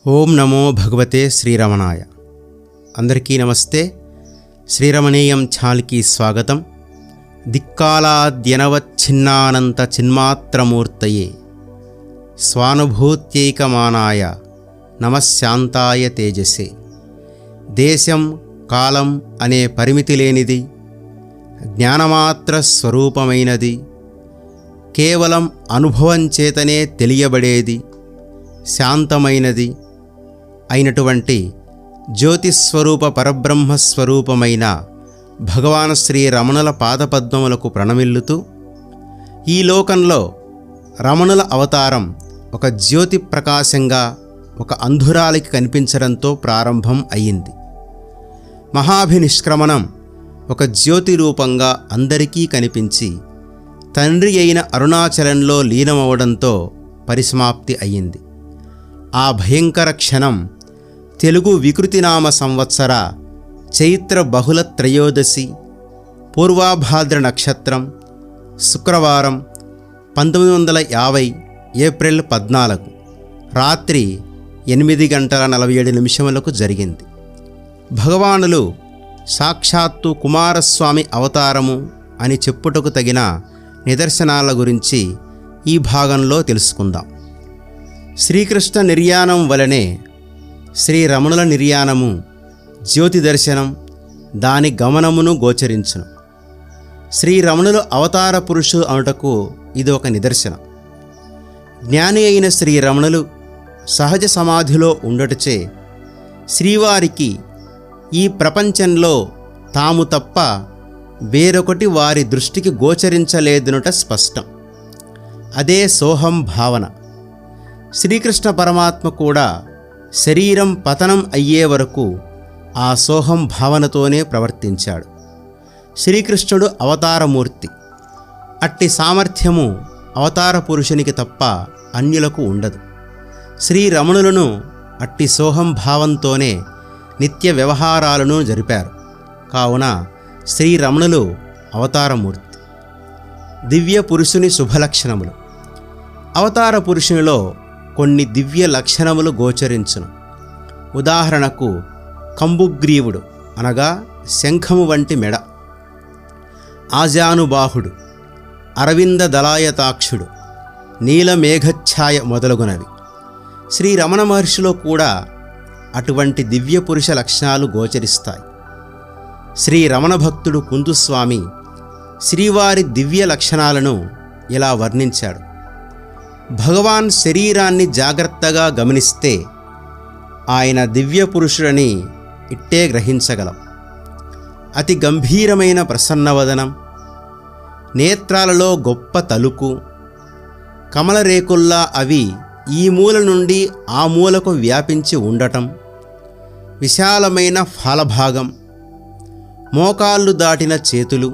ఓం నమో భగవతే శ్రీరమణాయ. అందరికీ నమస్తే. శ్రీరమణీయం ఛానల్కి స్వాగతం. దిక్కాలాద్యనవచ్ఛిన్నానంత చిన్మాత్రమూర్తయే స్వానుభూత్యైకమానాయ నమశ్శాంతాయ తేజసే. దేశం కాలం అనే పరిమితి లేనిది, జ్ఞానమాత్ర స్వరూపమైనది, కేవలం అనుభవం చేతనే తెలియబడేది, శాంతమైనది అయినటువంటి జ్యోతిస్వరూప పరబ్రహ్మస్వరూపమైన భగవాన్ శ్రీ రమణుల పాదపద్మములకు ప్రణమిల్లుతూ, ఈ లోకంలో రమణుల అవతారం ఒక జ్యోతి ప్రకాశంగా ఒక అంధురాలికి కనిపించడంతో ప్రారంభం అయ్యింది. మహాభినిష్క్రమణం ఒక జ్యోతి రూపంగా అందరికీ కనిపించి తండ్రి అయిన అరుణాచలంలో లీనమవడంతో పరిసమాప్తి అయ్యింది. ఆ భయంకర క్షణం తెలుగు వికృతినామ సంవత్సర చైత్ర బహుళ త్రయోదశి పూర్వాభాద్ర నక్షత్రం శుక్రవారం 1950 ఏప్రిల్ 14 రాత్రి 8:47 జరిగింది. భగవానులు సాక్షాత్తు కుమారస్వామి అవతారము అని చెప్పుటకు తగిన నిదర్శనాల గురించి ఈ భాగంలో తెలుసుకుందాం. శ్రీకృష్ణ నిర్యాణం వలనే శ్రీరమణుల నిర్యాణము జ్యోతి దర్శనం, దాని గమనమును గోచరించును. శ్రీరమణులు అవతార పురుషు అనుటకు ఇది ఒక నిదర్శనం. జ్ఞాని అయిన శ్రీరమణులు సహజ సమాధిలో ఉండటచే శ్రీవారికి ఈ ప్రపంచంలో తాము తప్ప వేరొకటి వారి దృష్టికి గోచరించలేదనుట స్పష్టం. అదే సోహం భావన. శ్రీకృష్ణ పరమాత్మ కూడా శరీరం పతనం అయ్యే వరకు ఆ సోహం భావనతోనే ప్రవర్తించాడు. శ్రీకృష్ణుడు అవతారమూర్తి. అట్టి సామర్థ్యము అవతార పురుషునికి తప్ప అన్యులకు ఉండదు. శ్రీరమణులను అట్టి సోహం భావంతోనే నిత్య వ్యవహారాలను జరిపారు. కావున శ్రీరమణులు అవతారమూర్తి. దివ్య పురుషుని శుభలక్షణములు. అవతార పురుషునిలో కొన్ని దివ్య లక్షణములు గోచరించును. ఉదాహరణకు కంబుగ్రీవుడు అనగా శంఖము వంటి మెడ, ఆజానుబాహుడు, అరవింద దళాయతాక్షుడు, నీలమేఘఛాయ మొదలగునవి. శ్రీ రమణ మహర్షిలో కూడా అటువంటి దివ్య పురుష లక్షణాలు గోచరిస్తాయి. శ్రీ రమణ భక్తుడు కుందుస్వామి శ్రీవారి దివ్య లక్షణాలను ఇలా వర్ణించాడు. భగవాన్ శరీరాన్ని జాగ్రత్తగా గమనిస్తే ఆయన దివ్య పురుషుడని ఇట్టే గ్రహించగలం. అతి గంభీరమైన ప్రసన్నవదనం, నేత్రాలలో గొప్ప తలుకు, కమలరేకుల్లా అవి ఈ మూల నుండి ఆ మూలకు వ్యాపించి ఉండటం, విశాలమైన ఫలభాగం, మోకాళ్ళు దాటిన చేతులు,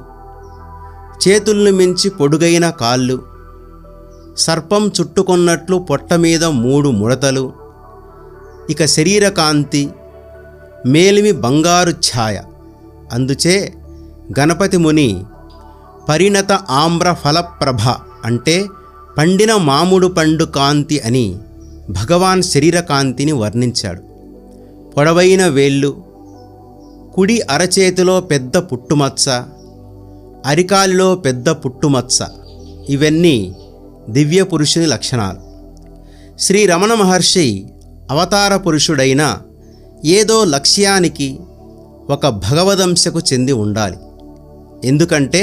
చేతుల్ని మించి పొడుగైన కాళ్ళు, సర్పం చుట్టుకొన్నట్లు పొట్ట మీద 3 ముడతలు, ఇక శరీరకాంతి, మేలిమి బంగారు ఛాయ. అందుచే గణపతి ముని పరిణత ఆమ్ర ఫలప్రభ అంటే పండిన మామిడి పండు కాంతి అని భగవాన్ శరీరకాంతిని వర్ణించాడు. పొడవైన వేళ్ళు, కుడి అరచేతిలో పెద్ద పుట్టుమచ్చ, అరికాలిలో పెద్ద పుట్టుమచ్చ, ఇవన్నీ దివ్య పురుషుని లక్షణాలు. శ్రీ రమణ మహర్షి అవతార పురుషుడైన ఏదో లక్ష్యానికి ఒక భగవదంశకు చెంది ఉండాలి. ఎందుకంటే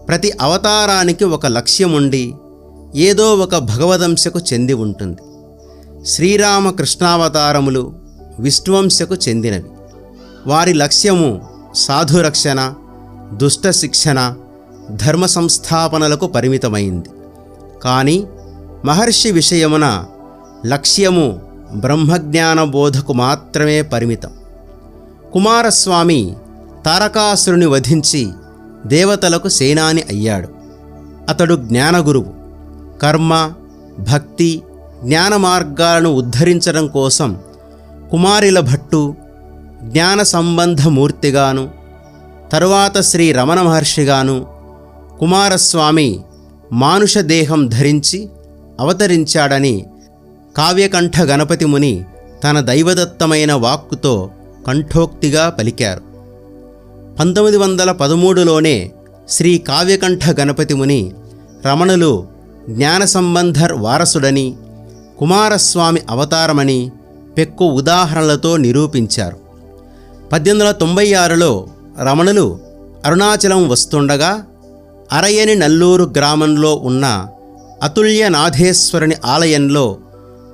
ప్రతి అవతారానికి ఒక లక్ష్యం ఉండి ఏదో ఒక భగవదంశకు చెంది ఉంటుంది. శ్రీరామకృష్ణావతారములు విష్ణువంశకు చెందినవి. వారి లక్ష్యము సాధురక్షణ, దుష్ట శిక్షణ, ధర్మ సంస్థాపనలకు పరిమితమైంది. కానీ మహర్షి విషయమున లక్ష్యము బ్రహ్మజ్ఞాన బోధకు మాత్రమే పరిమితం. కుమారస్వామి తారకాసురుని వధించి దేవతలకు సేనాని అయ్యాడు. అతడు జ్ఞానగురువు. కర్మ, భక్తి, జ్ఞాన మార్గాలను ఉద్ధరించడం కోసం కుమారిల భట్టు జ్ఞాన సంబంధమూర్తిగాను, తరువాత శ్రీ రమణ మహర్షిగాను కుమారస్వామి మానుష దేహం ధరించి అవతరించాడని కావ్యకంఠ గణపతి ముని తన దైవదత్తమైన వాక్కుతో కంఠోక్తిగా పలికారు. 1913లోనే శ్రీ కావ్యకంఠ గణపతి ముని రమణులు జ్ఞానసంబంధర్ వారసుడని, కుమారస్వామి అవతారమని పెక్కు ఉదాహరణలతో నిరూపించారు. 1896లో రమణులు అరుణాచలం వస్తుండగా అరయని నల్లూరు గ్రామంలో ఉన్న అతుల్యనాథేశ్వరుని ఆలయంలో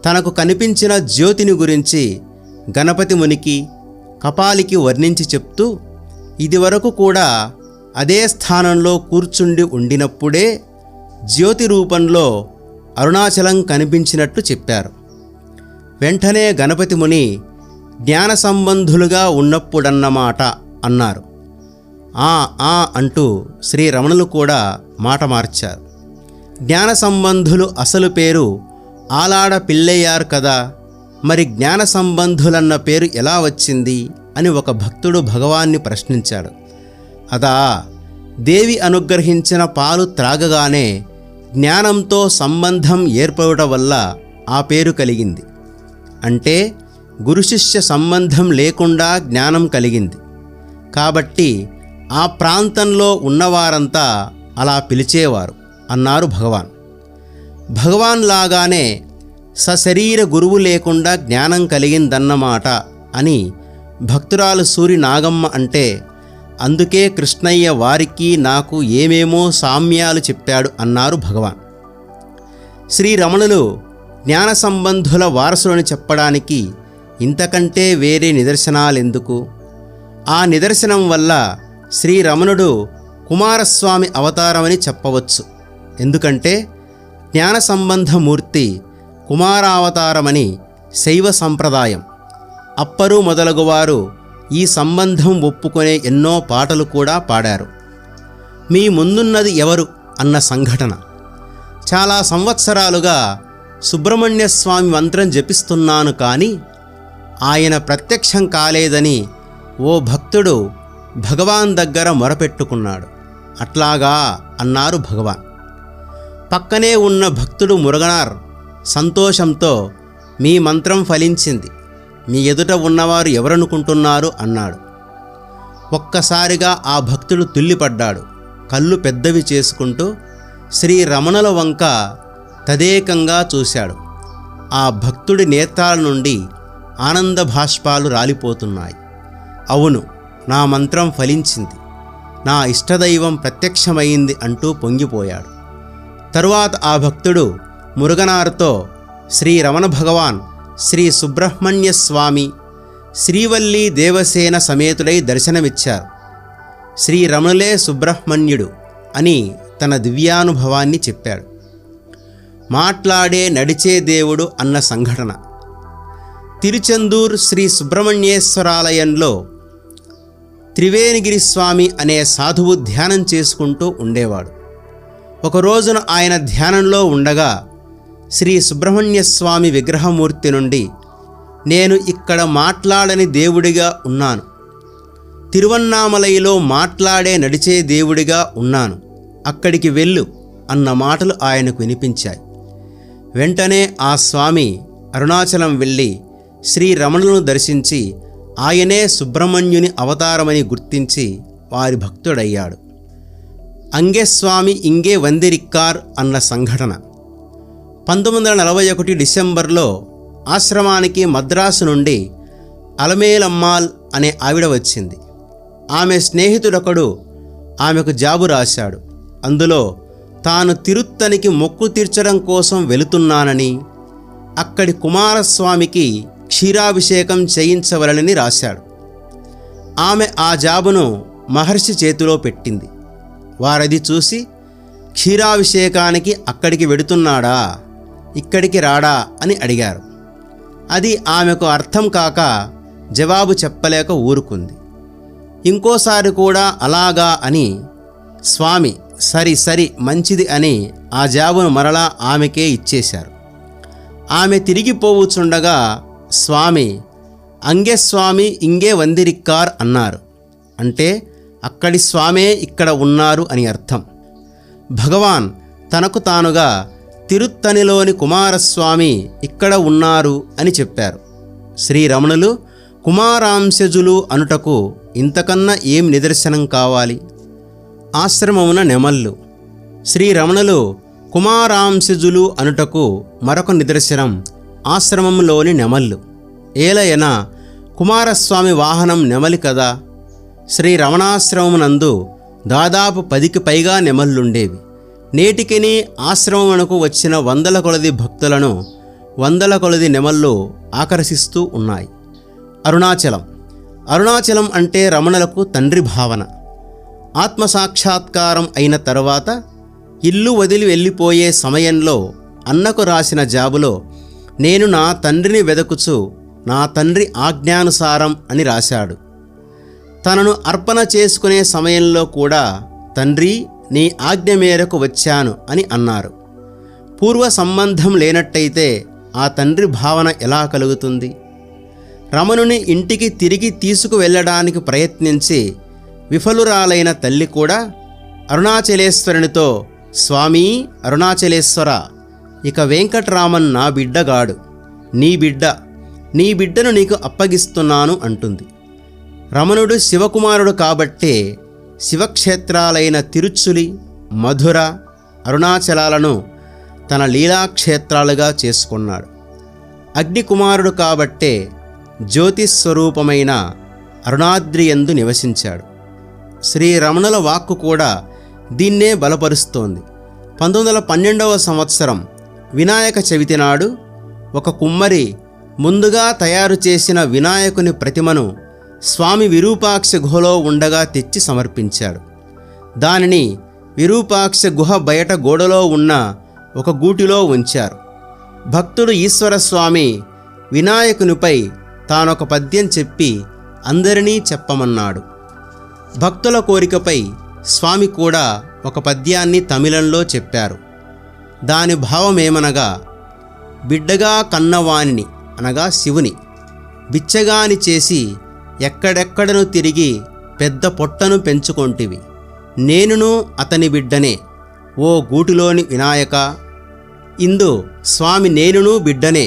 తనకు కనిపించిన జ్యోతిని గురించి గణపతి మునికి, కపాలికి వర్ణించి చెప్తూ ఇదివరకు కూడా అదే స్థానంలో కూర్చుండి ఉండినప్పుడే జ్యోతి రూపంలో అరుణాచలం కనిపించినట్లు చెప్పారు. వెంటనే గణపతి ముని జ్ఞాన సంబంధులుగా ఉన్నప్పుడన్నమాట అన్నారు. ఆ అంటూ శ్రీ రమణులు కూడా మాట మార్చారు. జ్ఞాన సంబంధులు అసలు పేరు ఆలాడ పిల్లయ్యారు కదా, మరి జ్ఞాన సంబంధులన్న పేరు ఎలా వచ్చింది అని ఒక భక్తుడు భగవాన్ని ప్రశ్నించాడు. అదా, దేవి అనుగ్రహించిన పాలు త్రాగగానే జ్ఞానంతో సంబంధం ఏర్పడటం వల్ల ఆ పేరు కలిగింది. అంటే గురు శిష్య సంబంధం లేకుండా జ్ఞానం కలిగింది కాబట్టి ఆ ప్రాంతంలో ఉన్నవారంతా అలా పిలిచేవారు అన్నారు భగవాన్. భగవాన్ లాగానే సశరీర గురువు లేకుండా జ్ఞానం కలిగిందన్నమాట అని భక్తురాలు సూరి నాగమ్మ అంటే, అందుకే కృష్ణయ్య వారికి నాకు ఏమేమో సామ్యాలు చెప్పాడు అన్నారు భగవాన్. శ్రీరమణులు జ్ఞాన సంబంధుల వారసులని చెప్పడానికి ఇంతకంటే వేరే నిదర్శనాలెందుకు? ఆ నిదర్శనం వల్ల శ్రీరమణుడు కుమారస్వామి అవతారమని చెప్పవచ్చు. ఎందుకంటే జ్ఞాన సంబంధమూర్తి కుమారావతారమని శైవ సంప్రదాయం. అప్పరు మొదలగువారు ఈ సంబంధం ఒప్పుకునే ఎన్నో పాటలు కూడా పాడారు. మీ ముందున్నది ఎవరు అన్న సంఘటన. చాలా సంవత్సరాలుగా సుబ్రహ్మణ్య స్వామి మంత్రం జపిస్తున్నాను కానీ ఆయన ప్రత్యక్షం కాలేదని ఓ భక్తుడు భగవాన్ దగ్గర మొరపెట్టుకున్నాడు. అట్లాగా అన్నారు భగవాన్. పక్కనే ఉన్న భక్తుడు మురగనార్ సంతోషంతో మీ మంత్రం ఫలించింది, మీ ఎదుట ఉన్నవారు ఎవరనుకుంటున్నారు అన్నాడు. ఒక్కసారిగా ఆ భక్తుడు తుల్లిపడ్డాడు. కళ్ళు పెద్దవి చేసుకుంటూ శ్రీరమణుల వంక తదేకంగా చూశాడు. ఆ భక్తుడి నేత్రాల నుండి ఆనంద భాష్పాలు రాలిపోతున్నాయి. అవును, నా మంత్రం ఫలించింది, నా ఇష్టదైవం ప్రత్యక్షమైంది అంటూ పొంగిపోయాడు. తరువాత ఆ భక్తుడు మురుగనార్తో శ్రీరమణ భగవాన్ శ్రీ సుబ్రహ్మణ్య స్వామి శ్రీవల్లీ దేవసేన సమేతుడై దర్శనమిచ్చారు. శ్రీరమణులే సుబ్రహ్మణ్యుడు అని తన దివ్యానుభవాన్ని చెప్పాడు. మాట్లాడే నడిచే దేవుడు అన్న సంఘటన. తిరుచెందూర్ శ్రీ సుబ్రహ్మణ్యేశ్వరాలయంలో త్రివేణిగిరి స్వామి అనే సాధువు ధ్యానం చేసుకుంటూ ఉండేవాడు. ఒక రోజున ఆయన ధ్యానంలో ఉండగా శ్రీ సుబ్రహ్మణ్య స్వామి విగ్రహమూర్తి నుండి, నేను ఇక్కడ మాట్లాడని దేవుడిగా ఉన్నాను, తిరువన్నామలైలో మాట్లాడే నడిచే దేవుడిగా ఉన్నాను, అక్కడికి వెళ్ళు అన్న మాటలు ఆయనకు వినిపించాయి. వెంటనే ఆ స్వామి అరుణాచలం వెళ్ళి శ్రీరమణులను దర్శించి ఆయనే సుబ్రహ్మణ్యుని అవతారమని గుర్తించి వారి భక్తుడయ్యాడు. అంగెస్వామి ఇంగే వందిరిక్కార్ అన్న సంఘటన. 1941 డిసెంబర్లో ఆశ్రమానికి మద్రాసు నుండి అలమేలమ్మాల్ అనే ఆవిడ వచ్చింది. ఆమె స్నేహితుడొకడు ఆమెకు జాబు రాశాడు. అందులో తాను తిరుత్తనికి మొక్కు తీర్చడం కోసం వెళుతున్నానని, అక్కడి కుమారస్వామికి క్షీరాభిషేకం చేయించవలనని రాశాడు. ఆమె ఆ జాబును మహర్షి చేతిలో పెట్టింది. వారది చూసి, క్షీరాభిషేకానికి అక్కడికి వెడుతున్నాడా, ఇక్కడికి రాడా అని అడిగారు. అది ఆమెకు అర్థం కాక జవాబు చెప్పలేక ఊరుకుంది. ఇంకోసారి కూడా అలాగా అని స్వామి సరి మంచిది అని ఆ జాబును మరలా ఆమెకే ఇచ్చేశారు. ఆమె తిరిగిపోవుచుండగా స్వామి అంగెస్వామి ఇంగే వందిరిక్కార్ అన్నారు. అంటే అక్కడి స్వామే ఇక్కడ ఉన్నారు అని అర్థం. భగవాన్ తనకు తానుగా తిరుత్తనిలోని కుమారస్వామి ఇక్కడ ఉన్నారు అని చెప్పారు. శ్రీరమణులు కుమారాంశజులు అనుటకు ఇంతకన్నా ఏం నిదర్శనం కావాలి? ఆశ్రమమున నెమళ్ళు. శ్రీరమణులు కుమారాంశజులు అనుటకు మరొక నిదర్శనం ఆశ్రమంలోని నెమళ్ళు. ఏలయన కుమారస్వామి వాహనం నెమలి కదా. శ్రీ రమణాశ్రమమునందు దాదాపు 10కి పైగా నెమళ్ళుండేవి. నేటికిని ఆశ్రమమునకు వచ్చిన వందల కొలది భక్తులను వందల కొలది నెమళ్ళు ఆకర్షిస్తూ ఉన్నాయి. అరుణాచలం అంటే రమణులకు తండ్రి భావన. ఆత్మసాక్షాత్కారం అయిన తరువాత ఇల్లు వదిలి వెళ్ళిపోయే సమయంలో అన్నకు రాసిన జాబులో నేను నా తండ్రిని వెదకుచు నా తండ్రి ఆజ్ఞానుసారం అని రాశాడు. తనను అర్పణ చేసుకునే సమయంలో కూడా తండ్రి నీ ఆజ్ఞ మేరకు వచ్చాను అని అన్నారు. పూర్వ సంబంధం లేనట్టయితే ఆ తండ్రి భావన ఎలా కలుగుతుంది? రమణుని ఇంటికి తిరిగి తీసుకువెళ్ళడానికి ప్రయత్నించి విఫలురాలైన తల్లి కూడా అరుణాచలేశ్వరునితో, స్వామీ అరుణాచలేశ్వర, ఇక వెంకట్రామన్ నా బిడ్డగాడు, నీ బిడ్డను నీకు అప్పగిస్తున్నాను అంటుంది. రమణుడు శివకుమారుడు కాబట్టే శివక్షేత్రాలైన తిరుచులి, మధుర, అరుణాచలాలను తన లీలాక్షేత్రాలుగా చేసుకున్నాడు. అగ్నికుమారుడు కాబట్టే జ్యోతిస్వరూపమైన అరుణాద్రియందు నివసించాడు. శ్రీరమణుల వాక్కు కూడా దీన్నే బలపరుస్తోంది. 1912వ సంవత్సరం వినాయక చవితి నాడు ఒక కుమ్మరి ముందుగా తయారు చేసిన వినాయకుని ప్రతిమను స్వామి విరూపాక్ష గుహలో ఉండగా తెచ్చి సమర్పించాడు. దానిని విరూపాక్ష గుహ బయట గోడలో ఉన్న ఒక గూటిలో ఉంచారు. భక్తుడు ఈశ్వరస్వామి వినాయకునిపై తానొక పద్యం చెప్పి అందరినీ చెప్పమన్నాడు. భక్తుల కోరికపై స్వామి కూడా ఒక పద్యాన్ని తమిళంలో చెప్పారు. దాని భావమేమనగా, బిడ్డగా కన్నవానిని అనగా శివుని బిచ్చగాని చేసి ఎక్కడెక్కడను తిరిగి పెద్ద పొట్టను పెంచుకొంటివి, నేనును అతని బిడ్డనే ఓ గూటిలోని వినాయక. ఇందు స్వామి నేనును బిడ్డనే,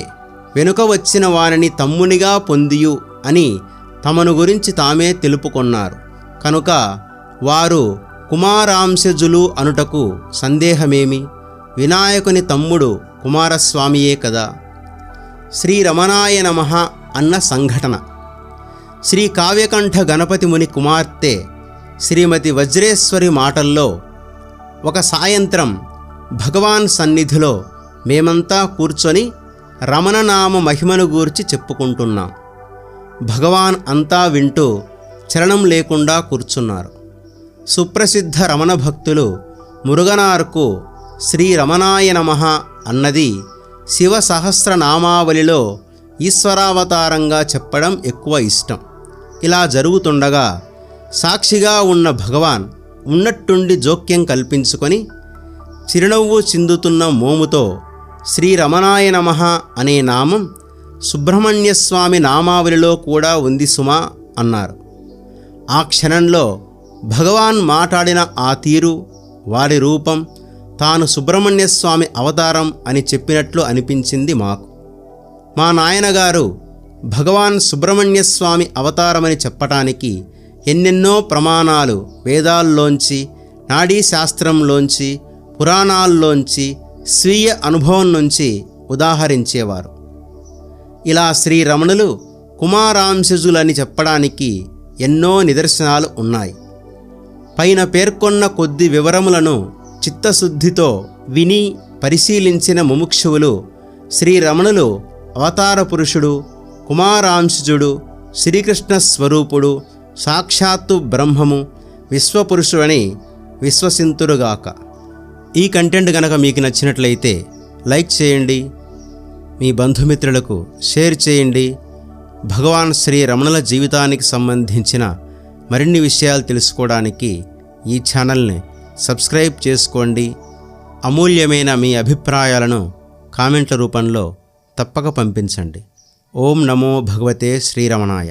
వెనుక వచ్చిన వారిని తమ్మునిగా పొందియు అని తమను గురించి తామే తెలుపుకొన్నారు. కనుక వారు కుమారాంశజులు అనుటకు సందేహమేమి? వినాయకుని తమ్ముడు కుమారస్వామియే కదా. శ్రీరమణాయ నమః అన్న సంఘటన. శ్రీ కావ్యకంఠ గణపతి ముని కుమార్తె శ్రీమతి వజ్రేశ్వరి మాటల్లో, ఒక సాయంత్రం భగవాన్ సన్నిధిలో మేమంతా కూర్చొని రమణనామ మహిమను గూర్చి చెప్పుకుంటున్నాం. భగవాన్ అంతా వింటూ చలనం లేకుండా కూర్చున్నారు. సుప్రసిద్ధ రమణ భక్తులు మురుగనార్కు శ్రీ రమణాయ నమః అన్నది శివ సహస్రనామావళిలో ఈశ్వరావతారంగా చెప్పడం ఎక్కువ ఇష్టం. ఇలా జరుగుతుండగా సాక్షిగా ఉన్న భగవాన్ ఉన్నట్టుండి జోక్యం కల్పించుకొని చిరునవ్వు చిందుతున్న మోముతో శ్రీరమణాయ నమః అనే నామం సుబ్రహ్మణ్యస్వామి నామావళిలో కూడా ఉంది సుమా అన్నారు. ఆ క్షణంలో భగవాన్ మాట్లాడిన ఆ తీరు, వారి రూపం తాను సుబ్రహ్మణ్యస్వామి అవతారం అని చెప్పినట్లు అనిపించింది మాకు. మా నాయనగారు భగవాన్ సుబ్రహ్మణ్యస్వామి అవతారమని చెప్పటానికి ఎన్నెన్నో ప్రమాణాలు వేదాల్లోంచి, నాడీ శాస్త్రంలోంచి, పురాణాల్లోంచి, స్వీయ అనుభవం నుంచి ఉదాహరించేవారు. ఇలా శ్రీరమణులు కుమారాంశజులని చెప్పడానికి ఎన్నో నిదర్శనాలు ఉన్నాయి. పైన పేర్కొన్న కొద్ది వివరములను చిత్తశుద్ధితో విని పరిశీలించిన ముముక్షువులు శ్రీరమణులు అవతార పురుషుడు, కుమారాంశజుడు, శ్రీకృష్ణ స్వరూపుడు, సాక్షాత్తు బ్రహ్మము, విశ్వపురుషుడని విశ్వసింతురుగాక. ఈ కంటెంట్ కనుక మీకు నచ్చినట్లయితే లైక్ చేయండి, మీ బంధుమిత్రులకు షేర్ చేయండి. భగవాన్ శ్రీ రమణుల జీవితానికి సంబంధించిన మరిన్ని విషయాలు తెలుసుకోవడానికి ఈ ఛానల్ని సబ్స్క్రైబ్ చేసుకోండి. అమూల్యమైన మీ అభిప్రాయాలను కామెంట్ల రూపంలో తప్పక పంపించండి. ఓం నమో భగవతే శ్రీరమణాయ.